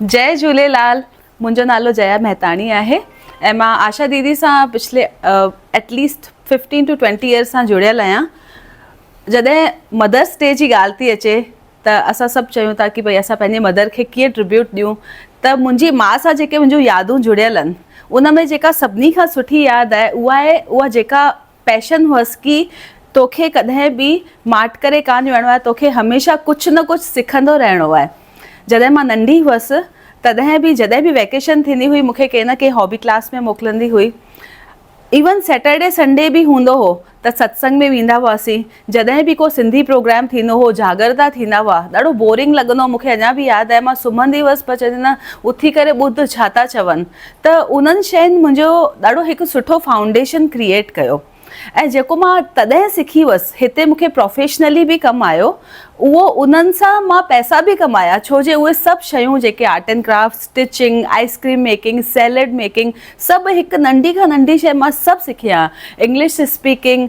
जय झूलेलाल। मुंहिंजो नालो जया मेहताणी आहे ऐं मां आशा दीदी सां पिछले एटलीस्ट 15 to 20 इयर्स सां जुड़ियल आहियां। जॾहिं मदर्स डे जी ॻाल्हि थी अचे त असां सभु चयूं था कि भई असां पंहिंजे मदर खे कीअं ट्रिब्यूट ॾियूं। त मुंहिंजी माउ सां जेके मुंहिंजूं यादूं जुड़ियल आहिनि उन में जेका सभिनी खां सुठी यादि आहे उहा जेका पैशन हुअसि कि तोखे कॾहिं बि माट करे कान विहणो आहे, तोखे हमेशह कुझु न कुझु सिखंदो रहणो आहे। जॾहिं मां नंढी हुअसि तॾहिं बि वैकेशन थींदी हुई मूंखे कंहिं न कंहिं हॉबी क्लास में मोकिलींदी हुई। इवन सैटरडे संडे बि हूंदो हो त सत्संग में वेंदा हुआसीं। जॾहिं बि को सिंधी प्रोग्राम थींदो हो, जागरता थींदा हुआ, ॾाढो बोरिंग लॻंदो। मूंखे अञा बि यादि आहे मां सुम्हंदी हुअसि पर चवंदी न उथी करे ॿुध छा था चवनि। त उन्हनि शयुनि मुंहिंजो ॾाढो हिकु सुठो फाउंडेशन क्रिएट कयो ऐं जेको मां तॾहिं सिखी हुअसि हिते मूंखे प्रोफेशनली बि कमु आयो, उहो उन्हनि सां मां पैसा बि कमाया। छो जे उहे सभु शयूं जेके art and craft, stitching, ice cream making, salad making, सभु हिकु नंढी खां नंढी शइ मां सभु सिखी आहियां। इंग्लिश स्पीकिंग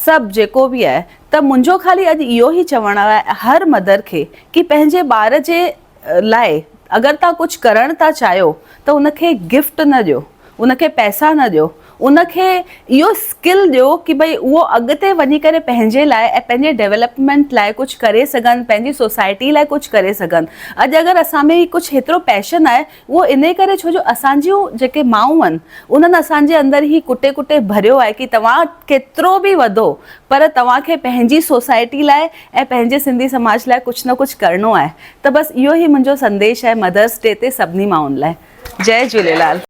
सभु जेको बि आहे। त मुंहिंजो ख़ाली अॼु इहो ई चवणु आहे हर मदर खे कि पंहिंजे ॿार जे लाइ अगरि तव्हां कुझु करणु था चाहियो त उनखे गिफ्ट न ॾियो, उनखे पैसा न ॾियो, उनखे इहो स्किल ॾियो कि भई उहो अॻिते वञी करे पंहिंजे लाइ ऐं पंहिंजे डेवलपमेंट लाइ कुझु करे सघनि, पंहिंजी सोसाइटी लाइ कुझु करे सघनि। अॼु अगरि असां में कुझु हेतिरो पैशन आहे उहो इन करे छो जो असांजूं जेके माऊं आहिनि उन्हनि असांजे अंदरि ई कुटे कुटे भरियो आहे कि तव्हां केतिरो बि वधो पर तव्हांखे पंहिंजी सोसाइटी लाइ ऐं पंहिंजे सिंधी समाज लाइ कुझु न कुझु करिणो आहे। त बसि इहो ई मुंहिंजो संदेश आहे मदर्स डे ते सभिनी माउनि लाइ। जय झूलेलाल।